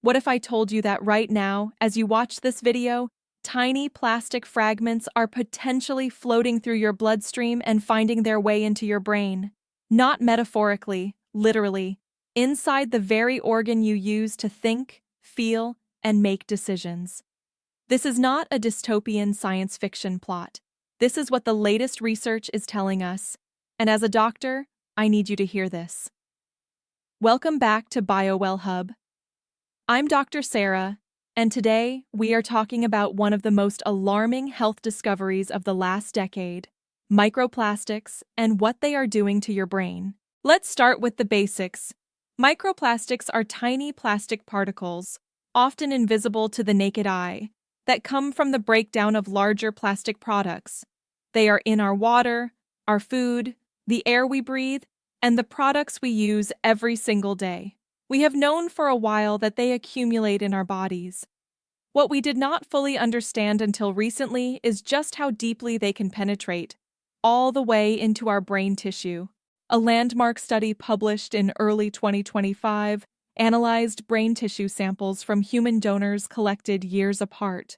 What if I told you that right now, as you watch this video, tiny plastic fragments are potentially floating through your bloodstream and finding their way into your brain? Not metaphorically, literally, inside the very organ you use to think, feel, and make decisions. This is not a dystopian science fiction plot. This is what the latest research is telling us. And as a doctor, I need you to hear this. Welcome back to BioWell Hub. I'm Dr. Saara, and today we are talking about one of the most alarming health discoveries of the last decade: microplastics and what they are doing to your brain. Let's start with the basics. Microplastics are tiny plastic particles, often invisible to the naked eye, that come from the breakdown of larger plastic products. They are in our water, our food, the air we breathe, and the products we use every single day. We have known for a while that they accumulate in our bodies. What we did not fully understand until recently is just how deeply they can penetrate, all the way into our brain tissue. A landmark study published in early 2025 analyzed brain tissue samples from human donors collected years apart.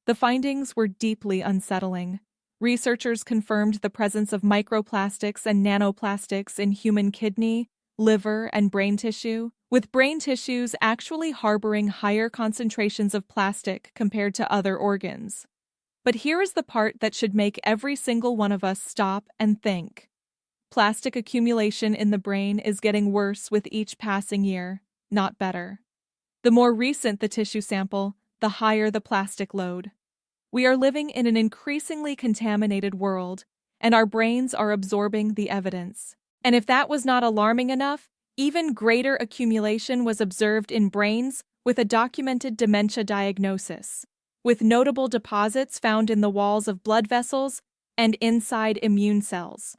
The findings were deeply unsettling. Researchers confirmed the presence of microplastics and nanoplastics in human kidney, liver, and brain tissue, with brain tissues actually harboring higher concentrations of plastic compared to other organs. But here is the part that should make every single one of us stop and think. Plastic accumulation in the brain is getting worse with each passing year, not better. The more recent the tissue sample, the higher the plastic load. We are living in an increasingly contaminated world, and our brains are absorbing the evidence. And if that was not alarming enough, even greater accumulation was observed in brains with a documented dementia diagnosis, with notable deposits found in the walls of blood vessels and inside immune cells.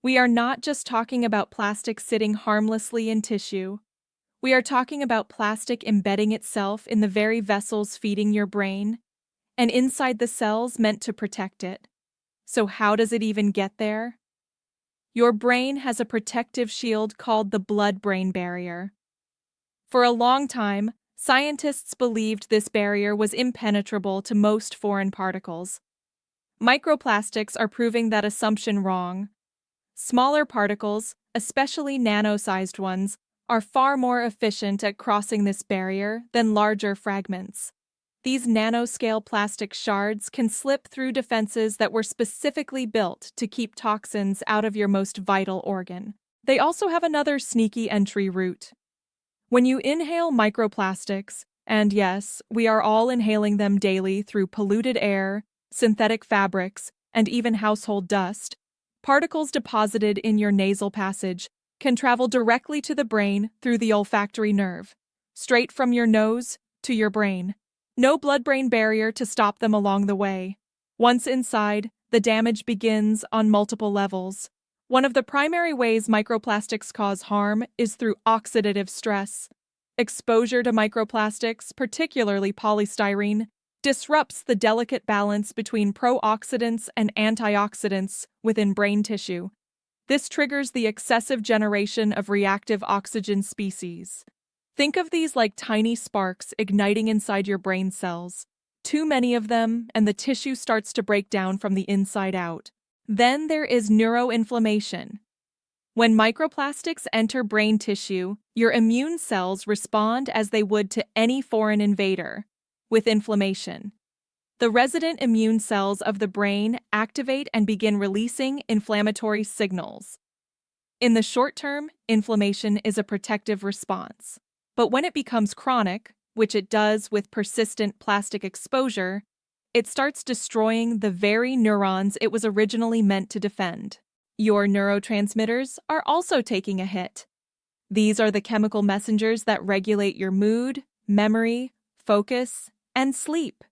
We are not just talking about plastic sitting harmlessly in tissue. We are talking about plastic embedding itself in the very vessels feeding your brain, and inside the cells meant to protect it. So how does it even get there? Your brain has a protective shield called the blood-brain barrier. For a long time, scientists believed this barrier was impenetrable to most foreign particles. Microplastics are proving that assumption wrong. Smaller particles, especially nano-sized ones, are far more efficient at crossing this barrier than larger fragments. These nanoscale plastic shards can slip through defenses that were specifically built to keep toxins out of your most vital organ. They also have another sneaky entry route. When you inhale microplastics, and yes, we are all inhaling them daily through polluted air, synthetic fabrics, and even household dust, particles deposited in your nasal passage can travel directly to the brain through the olfactory nerve, straight from your nose to your brain. No blood-brain barrier to stop them along the way. Once inside, the damage begins on multiple levels. One of the primary ways microplastics cause harm is through oxidative stress. Exposure to microplastics, particularly polystyrene, disrupts the delicate balance between pro-oxidants and antioxidants within brain tissue. This triggers the excessive generation of reactive oxygen species. Think of these like tiny sparks igniting inside your brain cells. Too many of them, and the tissue starts to break down from the inside out. Then there is neuroinflammation. When microplastics enter brain tissue, your immune cells respond as they would to any foreign invader, with inflammation. The resident immune cells of the brain activate and begin releasing inflammatory signals. In the short term, inflammation is a protective response. But when it becomes chronic, which it does with persistent plastic exposure, it starts destroying the very neurons it was originally meant to defend. Your neurotransmitters are also taking a hit. These are the chemical messengers that regulate your mood, memory, focus, and sleep.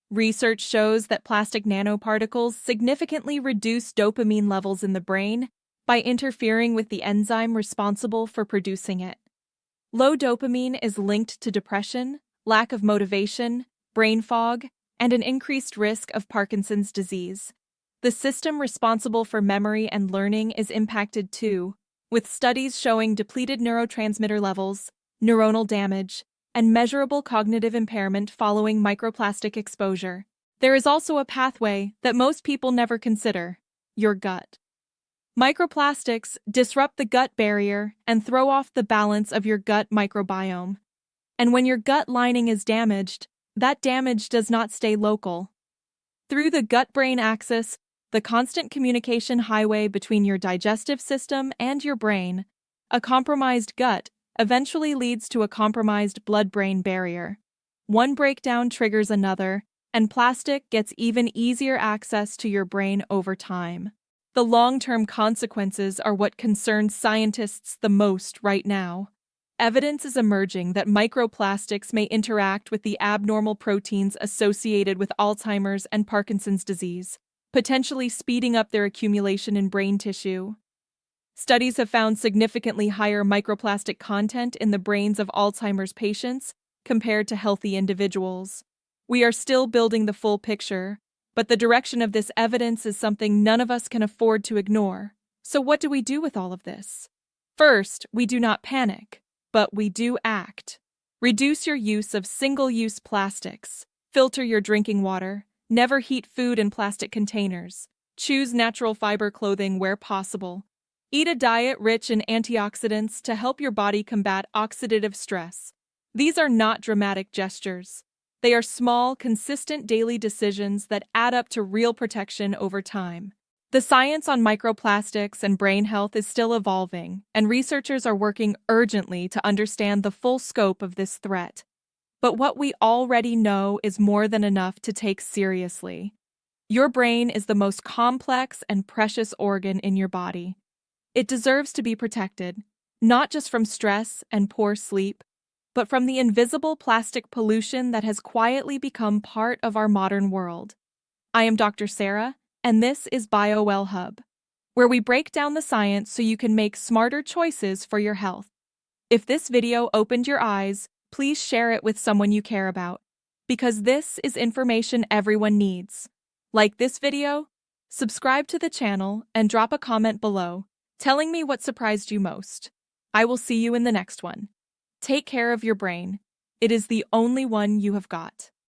Research shows that plastic nanoparticles significantly reduce dopamine levels in the brain by interfering with the enzyme responsible for producing it. Low dopamine is linked to depression, lack of motivation, brain fog, and an increased risk of Parkinson's disease. The system responsible for memory and learning is impacted too, with studies showing depleted neurotransmitter levels, neuronal damage, and measurable cognitive impairment following microplastic exposure. There is also a pathway that most people never consider: your gut. Microplastics disrupt the gut barrier and throw off the balance of your gut microbiome. And when your gut lining is damaged, that damage does not stay local. Through the gut-brain axis, the constant communication highway between your digestive system and your brain, a compromised gut eventually leads to a compromised blood-brain barrier. One breakdown triggers another, and plastic gets even easier access to your brain over time. The long-term consequences are what concerns scientists the most right now. Evidence is emerging that microplastics may interact with the abnormal proteins associated with Alzheimer's and Parkinson's disease, potentially speeding up their accumulation in brain tissue. Studies have found significantly higher microplastic content in the brains of Alzheimer's patients compared to healthy individuals. We are still building the full picture, but the direction of this evidence is something none of us can afford to ignore. So what do we do with all of this? First, we do not panic, but we do act. Reduce your use of single-use plastics. Filter your drinking water. Never heat food in plastic containers. Choose natural fiber clothing where possible. Eat a diet rich in antioxidants to help your body combat oxidative stress. These are not dramatic gestures. They are small, consistent daily decisions that add up to real protection over time. The science on microplastics and brain health is still evolving, and researchers are working urgently to understand the full scope of this threat. But what we already know is more than enough to take seriously. Your brain is the most complex and precious organ in your body. It deserves to be protected, not just from stress and poor sleep, but from the invisible plastic pollution that has quietly become part of our modern world. I am Dr. Saara, and this is BioWell Hub, where we break down the science so you can make smarter choices for your health. If this video opened your eyes, please share it with someone you care about, because this is information everyone needs. Like this video, subscribe to the channel, and drop a comment below, telling me what surprised you most. I will see you in the next one. Take care of your brain. It is the only one you have got.